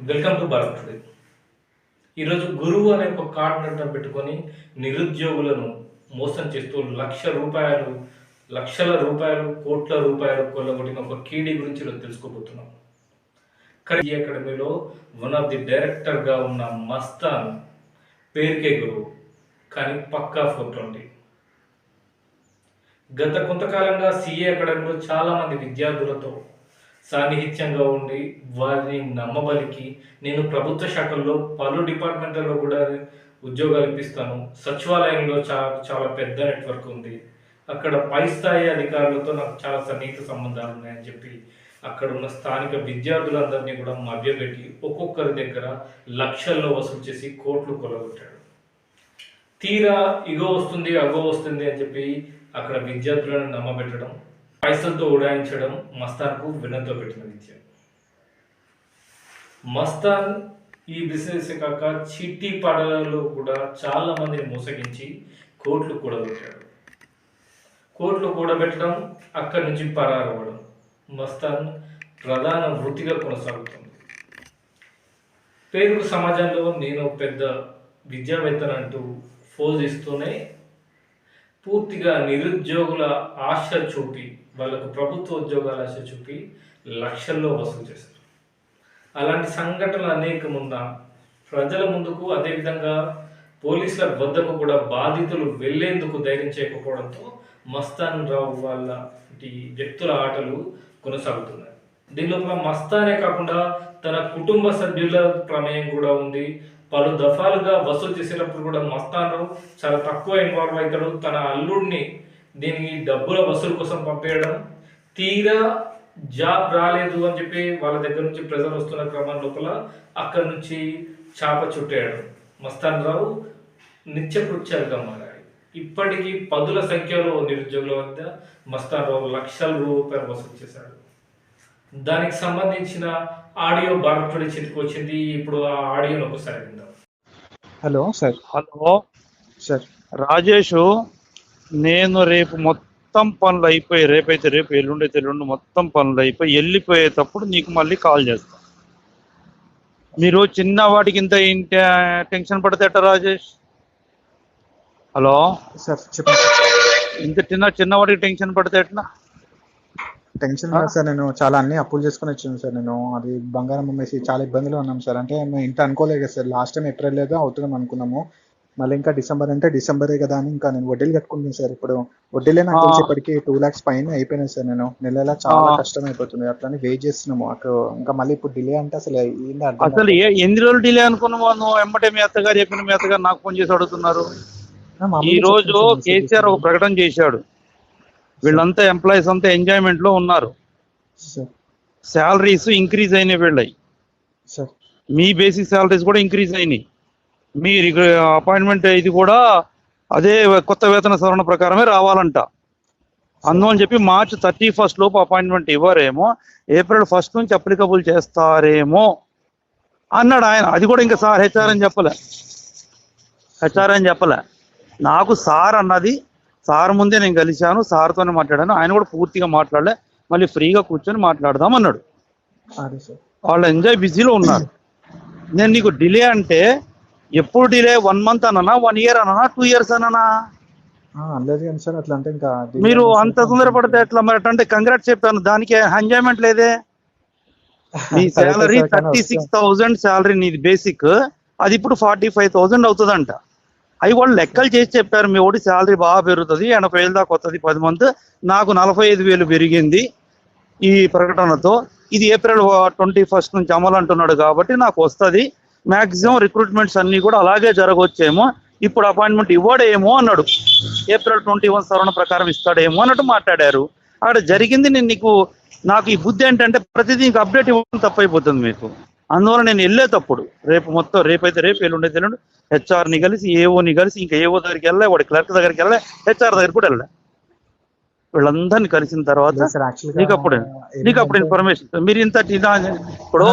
Welcome to Bharat today. ఈరోజు గురువు అనే ఒక కార్డు అడ్డం పెట్టుకొని నిరుద్యోగులను మోసం చేస్తూ లక్షల రూపాయలు కోట్ల రూపాయలు కొల్లగొట్టిన ఒక కీడీ గురించి ఈరోజు తెలుసుకోబోతున్నాం. ఈ అకాడమీలో వన్ ఆఫ్ ది డైరెక్టర్గా ఉన్న మస్తాన్ పేరుకే గురువు, కానీ పక్కా 420. గత కొంతకాలంగా సిఏ అకాడమీలో చాలామంది విద్యార్థులతో సాన్నిహిత్యంగా ఉండి వారిని నమ్మబలికి నేను ప్రభుత్వ శాఖల్లో పలు డిపార్ట్మెంట్లలో కూడా ఉద్యోగాలు ఇప్పిస్తాను, సచివాలయంలో చాలా పెద్ద నెట్వర్క్ ఉంది, అక్కడ పై స్థాయి అధికారులతో నాకు చాలా సన్నిహిత సంబంధాలు ఉన్నాయని చెప్పి అక్కడ ఉన్న స్థానిక విద్యార్థులందరినీ కూడా మభ్యపెట్టి ఒక్కొక్కరి దగ్గర లక్షల్లో వసూలు చేసి కోట్లు కొల్లగొట్టాడు. తీరా ఇగో వస్తుంది అగో వస్తుంది అని చెప్పి అక్కడ విద్యార్థులను నమ్మబెట్టడం, పైసలతో ఉడాయించడం మస్తాన్కు వినతో పెట్టిన విద్య. మస్తాన్ ఈ బిజినెస్ కాక చిట్టి పాటలలో కూడా చాలా మందిని మోసగించి కోట్లు కూడబెట్టాడు. కోట్లు కూడబెట్టడం, అక్కడి నుంచి పరారవ్వడం మస్తాన్ ప్రధాన వృత్తిగా కొనసాగుతుంది. పేరుకు సమాజంలో నేను పెద్ద విద్యావేత్తను అంటూ ఫోజ్ ఇస్తూనే పూర్తిగా నిరుద్యోగుల ఆశ చూపి, వాళ్ళకు ప్రభుత్వ ఉద్యోగాల ఆశ చూపి లక్షల్లో వసూలు చేశారు. అలాంటి సంఘటనలు అనేకం ఉన్న ప్రజల ముందుకు, అదేవిధంగా పోలీసుల వద్దకు కూడా బాధితులు వెళ్లేందుకు ధైర్యం చేయకపోవడంతో మస్తాన్ రావు వాళ్ళ వ్యక్తుల ఆటలు కొనసాగుతున్నాయి. దీనిలోపల మస్తానే కాకుండా తన కుటుంబ సభ్యుల ప్రమేయం కూడా ఉంది. పలు దఫాలుగా వసూలు చేసేటప్పుడు కూడా మస్తాన్ రావు చాలా తక్కువ ఇన్వాల్వ్ అవుతాడు. తన అల్లుడిని దీనికి డబ్బుల వసూలు కోసం పంపేయడం, తీరా జాబ్ రాలేదు అని చెప్పి వాళ్ళ దగ్గర నుంచి ప్రెజర్ వస్తున్న క్రమం లోపల అక్కడి నుంచి చాప చుట్టేయడం మస్తాన్ రావు నిత్యకృత్యాలుగా మారాయి. ఇప్పటికీ పదుల సంఖ్యలో నిరుద్యోగుల వద్ద మస్తాన్ రావు లక్షల రూపాయలు వసూలు చేశాడు. దానికి సంబంధించిన ఆడియో భారత్ టుడే చేతికి వచ్చింది. ఇప్పుడు ఆ ఆడియోని ఒకసారి విందాం. Hello sir. Hello sir, Rajesh, నేను రేపు మొత్తం పనులు అయిపోయి, రేపు ఎల్లుండి మొత్తం పనులు అయిపోయి వెళ్ళిపోయేటప్పుడు నీకు మళ్ళీ కాల్ చేస్తా. మీరు చిన్న వాటికి ఇంత టెన్షన్ పడితేట రాజేష్? హలో సార్ చెప్పండి. ఇంత చిన్న వాటికి టెన్షన్ పడితే ఎట్లా? టెన్షన్ లేదు సార్, నేను చాలా అన్ని అప్పులు చేసుకుని వచ్చాను సార్. నేను అది బంగారం అమ్మేసి చాలా ఇబ్బందులు ఉన్నాం సార్. అంటే మేము ఇంత అనుకోలేదు కదా సార్. లాస్ట్ టైం ఏప్రిల్ ఏదో అవుతున్నాం అనుకున్నాము, మళ్ళీ ఇంకా డిసెంబర్ అంటే డిసెంబరే కదా అని ఇంకా నేను వడ్డీలు కట్టుకుంటాను సార్. ఇప్పుడు వడ్డీలే నాకు తెలిసి ఇప్పటికి 2 lakhs పైన అయిపోయినాయి సార్. నేను నెల చాలా కష్టం అయిపోతుంది, అట్లానే వెయిట్ చేస్తున్నాము. ఇంకా మళ్ళీ ఇప్పుడు డిలే అంటే అసలు అసలు ఎన్ని రోజులు డిలే అనుకున్నావు నువ్వు? ఎమ్మటే మీ అత్తగారు చెప్పిన, మీ అత్తగారు నాకు ఫోన్ చేసి అడుగుతున్నారు. ఈ రోజు కేసీఆర్ ఒక ప్రకటన చేశాడు, వీళ్ళంతా ఎంప్లాయీస్ అంతా ఎంజాయ్మెంట్ లో ఉన్నారు, శాలరీస్ ఇంక్రీజ్ అయినాయి వీళ్ళవి, మీ బేసిక్ శాలరీస్ కూడా ఇంక్రీజ్ అయినాయి, మీ అపాయింట్మెంట్ ఇది కూడా అదే కొత్త వేతన సవరణ ప్రకారమే రావాలంట. అందువని చెప్పి March 31 లోపు అపాయింట్మెంట్ ఇవ్వరేమో, April 1 నుంచి అప్లికబుల్ చేస్తారేమో అన్నాడు ఆయన. అది కూడా ఇంకా సార్ హెచ్ఆర్ అని చెప్పలే, నాకు సార్ అన్నది. సార్ ముందే నేను కలిశాను, సార్తోనే మాట్లాడాను, ఆయన కూడా పూర్తిగా మాట్లాడలే, మళ్ళీ ఫ్రీగా కూర్చొని మాట్లాడదాం అన్నాడు. వాళ్ళు ఎంజాయ్ బిజీలో ఉన్నారు. నేను నీకు డిలే అంటే ఎప్పుడు డిలే? 1 month అన్నా, 1 year అన్నా, 2 years అన్నా? మీరు అంత తొందరపడితే ఎట్లా మరి? అంటే కంగ్రాట్స్ చెప్పాను, దానికి ఎంజాయ్మెంట్ లేదే. నీ శాలరీ 36,000 శాలరీ నీది బేసిక్, అది ఇప్పుడు 45,000 అవుతుందంట. అవి వాళ్ళు లెక్కలు చేసి చెప్పారు. మీ ఓడి శాలరీ బాగా పెరుగుతుంది, 80,000 దాకా వస్తుంది 10 months, నాకు 45,000 పెరిగింది ఈ ప్రకటనతో. ఇది April 21 నుంచి అమలు అంటున్నాడు కాబట్టి నాకు వస్తుంది. మ్యాక్సిమం రిక్రూట్మెంట్స్ అన్ని కూడా అలాగే జరగవచ్చేమో, ఇప్పుడు అపాయింట్మెంట్ ఇవ్వడేమో అన్నాడు. April 21 సవరణ ప్రకారం ఇస్తాడేమో అన్నట్టు మాట్లాడారు. అక్కడ జరిగింది. నాకు ఈ బుద్ధి ఏంటంటే ప్రతిదీ ఇంకా అప్డేట్ ఇవ్వడం తప్పైపోతుంది మీకు. అందువల్ల నేను వెళ్ళేటప్పుడు రేపైతే రేపు, ఎల్లుండి హెచ్ఆర్ని కలిసి, ఏఓని కలిసి, ఇంకా ఏఓ దగ్గరికి వెళ్ళలే, వాడి క్లర్క్ దగ్గరికి వెళ్ళలే, హెచ్ఆర్ దగ్గర కూడా వెళ్ళలే. వీళ్ళందరినీ కలిసిన తర్వాత నీకు అప్పుడు ఇన్ఫర్మేషన్. మీరు ఇంత ఇప్పుడు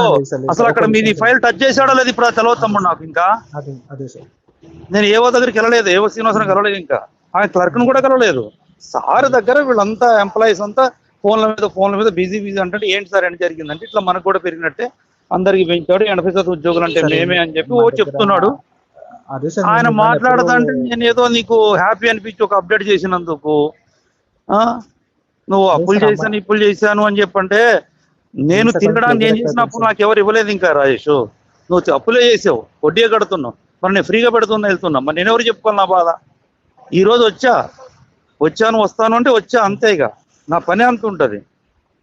అసలు అక్కడ మీది ఫైల్ టచ్ చేశాడో లేదు ఇప్పుడు తెలియదు తమ్ముడు నాకు. ఇంకా నేను ఏవో దగ్గరికి వెళ్ళలేదు, ఏవో శ్రీనివాసన్ కలవలేదు, ఇంకా ఆయన క్లర్క్ను కూడా కలవలేదు. సార్ దగ్గర వీళ్ళంతా ఎంప్లాయీస్ అంతా ఫోన్ల మీద బిజీ అంటే ఏంటి సార్ అని జరిగిందంటే ఇట్లా మనకు కూడా పెరిగినట్టే అందరికి పెంచాడు, 80% ఉద్యోగులు అంటే సార్ మేమే అని చెప్పి మా ఓ దగ్గర చెప్తున్నాడు. అదే సార్ ఆయన నేను మిమ్మల్ని ఎప్పుడు మాట్లాడదంటే నేను ఏదో నీకు హ్యాపీ అనిపించి ఒక అప్డేట్ చేసినందుకు ఆ నువ్వు అదే అప్పులు సార్ చేశాను ఇప్పులు చేశాను అని చెప్పంటే నేను 3 seconds తిరగడానికి దగ్గర నేను చేసిన అప్పులు నాకు ఎవరు ఇవ్వలేదు ఇంకా రాజేష్. నువ్వు అప్పులే చేసావు, వడ్డీయే కడుతున్నావు, మరి నేను ఫ్రీగా పెడుతున్నా వెళ్తున్నా, మరి నేను ఎవరు చెప్పుకోవాలి నా బాధ? ఈ రోజు వచ్చాను వస్తాను అంటే వచ్చా అంతే, ఇక నా పని అంత ఉంటుంది.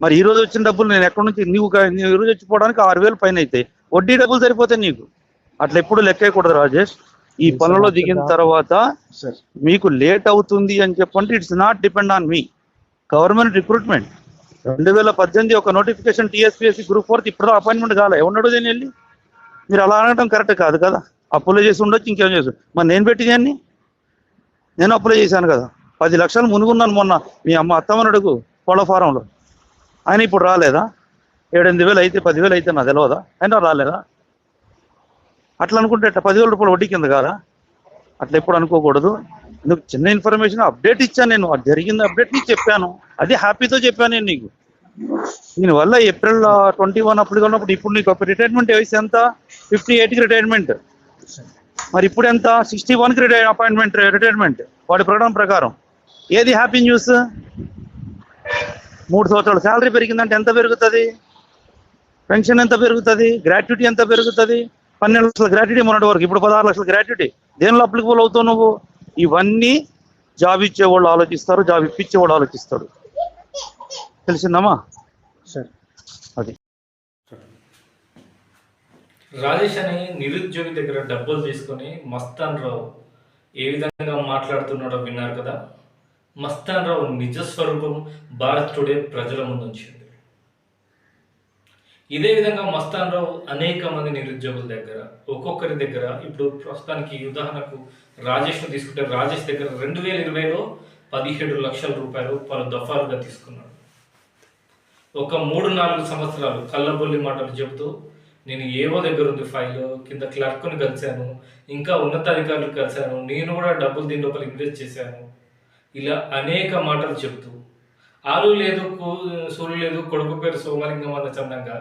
మరి ఈ రోజు వచ్చిన డబ్బులు నేను ఎక్కడి నుంచి నీవు ఈ రోజు వచ్చిపోవడానికి 6,000 పైన అవుతాయి, వడ్డీ డబ్బులు సరిపోతాయి నీకు. అట్లా ఎప్పుడు లెక్కకూడదు రాజేష్. ఈ పనుల్లో దిగిన తర్వాత సార్ మీకు లేట్ అవుతుంది అని చెప్పంటే it's not depend on me. Government recruitment 2018 ఒక నోటిఫికేషన్ టీఎస్పీఎస్సీ గ్రూప్ 4 ఇప్పుడు అపాయింట్మెంట్ కాలే, ఎవడు దీన్ని వెళ్ళి మీరు అలా అనడం కరెక్ట్ కాదు కదా. అప్లై చేసి ఉండొచ్చు, ఇంకేం చేసు. మరి నేను పెట్టిదాన్ని నేను అప్లై చేశాను కదా, 10 లక్షలు మునుగున్నాను మొన్న మీ అత్తమ్మని అడుగు కోళ్ళ ఫారంలో. ఆయన ఇప్పుడు రాలేదా? 7-8 వేలు అయితే 10,000 అయితే నా తెలియదా? అయినా రాలేదా? అట్లా అనుకుంటే 10,000 రూపాయలు వడ్డీ కింద కాదా? అట్లా ఎప్పుడు అనుకోకూడదు. నువ్వు చిన్న ఇన్ఫర్మేషన్ అప్డేట్ ఇచ్చాను, నేను అది జరిగింది అప్డేట్ నీకు చెప్పాను, అది హ్యాపీతో చెప్పాను నేను నీకు. దీనివల్ల April 21 అప్పుడు ఉన్నప్పుడు ఇప్పుడు నీకు రిటైర్మెంట్ వయసు ఎంత? 58కి రిటైర్మెంట్. మరి ఇప్పుడు ఎంత? 61కి అపాయింట్మెంట్ రిటైర్మెంట్ వాడి ప్రకటన ప్రకారం. ఏది హ్యాపీ న్యూస్? 3 సంవత్సరాల శాలరీ పెరిగిందంటే ఎంత పెరుగుతుంది? పెన్షన్ ఎంత పెరుగుతుంది? గ్రాట్యుటీ ఎంత పెరుగుతుంది? 12 లక్షల గ్రాట్యుటీ మొన్నటి వరకు, ఇప్పుడు 16 లక్షల గ్రాట్యుటీ. దేనిలో అప్లికబుల్ అవుతావు నువ్వు? ఇవన్నీ జాబ్ ఇచ్చేవాళ్ళు ఆలోచిస్తారు, జాబ్ ఇప్పించేవాళ్ళు ఆలోచిస్తాడు. తెలిసిందమ్మా? సార్ అది రాజేష్ అనే నిరుద్యోగి దగ్గర డబ్బులు తీసుకొని మస్తాన్ రావు ఏ విధంగా మాట్లాడుతున్నాడో విన్నారు కదా. మస్తాన్ రావు నిజ స్వరూపం భారత్ టుడే ప్రజల ముందు ఉంచింది. ఇదే విధంగా మస్తాన్ రావు అనేక మంది నిరుద్యోగుల దగ్గర, ఒక్కొక్కరి దగ్గర, ఇప్పుడు ప్రస్తుతానికి ఉదాహరణకు రాజేష్ను తీసుకుంటే రాజేష్ దగ్గర 2020లో 17 లక్షల రూపాయలు పలు దఫాలుగా తీసుకున్నాడు. ఒక 3-4 సంవత్సరాలు కళ్ళబొల్లి మాటలు చెబుతూ నేను ఏవో దగ్గర ఉంది ఫైల్, కింద క్లర్క్ని కలిశాను, ఇంకా ఉన్నతాధికారులు కలిశాను, నేను కూడా డబ్బులు దీని లోపల ఇన్వెస్ట్ చేశాను, ఇలా అనేక మాటలు చెప్తూ ఆలు లేదు సూలు లేదు కొడుకు పేరు సోమలింగం అన్న చందంగా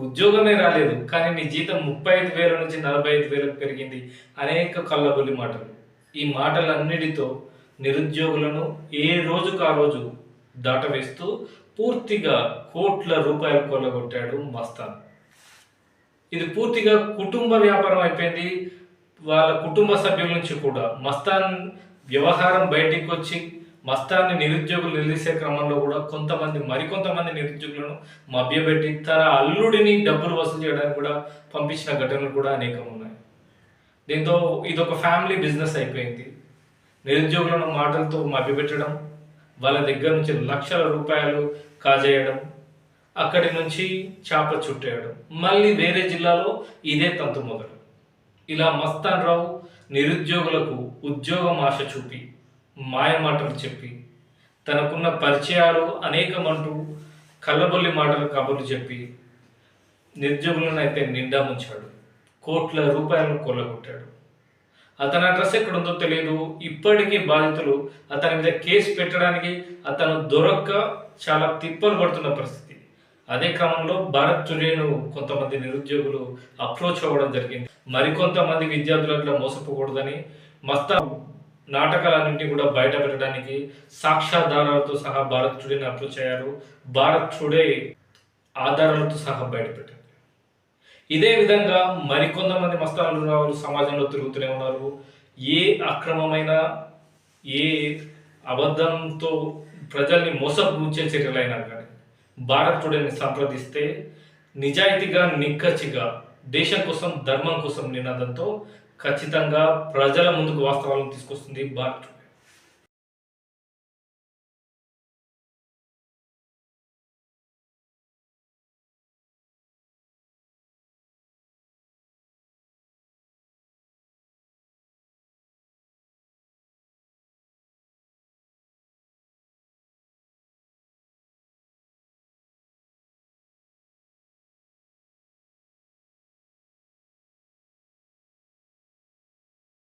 ఉద్యోగమే రాలేదు కానీ నీ జీతం 35,000 నుంచి 45,000 పెరిగింది, అనేక కళ్ళబొల్లి మాటలు. ఈ మాటలన్నిటితో నిరుద్యోగులను ఏ రోజుకు ఆ రోజు దాటవేస్తూ పూర్తిగా కోట్ల రూపాయలు కొల్లగొట్టాడు మస్తాన్. ఇది పూర్తిగా కుటుంబ వ్యాపారం అయిపోయింది. వాళ్ళ కుటుంబ సభ్యుల నుంచి కూడా మస్తాన్ వ్యవహారం బయటికి వచ్చి మస్తాన్ని నిరుద్యోగులు నిలిసే క్రమంలో కూడా మరికొంతమంది నిరుద్యోగులను మభ్యపెట్టి తన అల్లుడిని డబ్బులు వసూలు చేయడానికి కూడా పంపించిన ఘటనలు కూడా అనేకం ఉన్నాయి. దీంతో ఇదొక ఫ్యామిలీ బిజినెస్ అయిపోయింది. నిరుద్యోగులను మాటలతో మభ్యపెట్టడం, వాళ్ళ దగ్గర నుంచి లక్షల రూపాయలు కాజేయడం, అక్కడి నుంచి చాప చుట్టేయడం, మళ్ళీ వేరే జిల్లాలో ఇదే తంతు మొదలు. ఇలా మస్తాన్ రావు నిరుద్యోగులకు ఉద్యోగం ఆశ చూపి మాయ మాటలు చెప్పి తనకున్న పరిచయాలు అనేకమంటూ కళ్ళబొల్లి మాటలు కబుర్లు చెప్పి నిరుద్యోగులను అయితే నిండా ముంచాడు, కోట్ల రూపాయలను కొల్లగొట్టాడు. అతని అడ్రస్ ఎక్కడుందో తెలియదు. ఇప్పటికీ బాధితులు అతని మీద కేసు పెట్టడానికి అతను దొరక్క చాలా తిప్పలు పడుతున్న పరిస్థితి. అదే క్రమంలో భారత్ టుడేను కొంతమంది నిరుద్యోగులు అప్రోచ్ అవ్వడం జరిగింది. మరికొంతమంది విద్యార్థులు అట్లా మోసపోకూడదని మస్తాన్ నాటకాలన్నింటినీ కూడా బయట పెట్టడానికి సాక్ష్యాధారాలతో సహా భారత్ టుడేని అప్రోచ్ అయ్యారు. భారత్ టుడే ఆధారాలతో సహా బయట పెట్టింది. ఇదే విధంగా మరికొంతమంది మస్తానులు సమాజంలో తిరుగుతూనే ఉన్నారు. ఏ అక్రమమైన ఏ అబద్ధంతో ప్రజల్ని మోసపూర్చే చర్యలైనా కానీ భారత్ టుడేని సంప్రదిస్తే నిజాయితీగా నిక్కచ్చిగా దేశం కోసం ధర్మం కోసం నినాదంతో ఖచ్చితంగా ప్రజల ముందుకు వాస్తవాలను తీసుకొస్తుంది భారత్.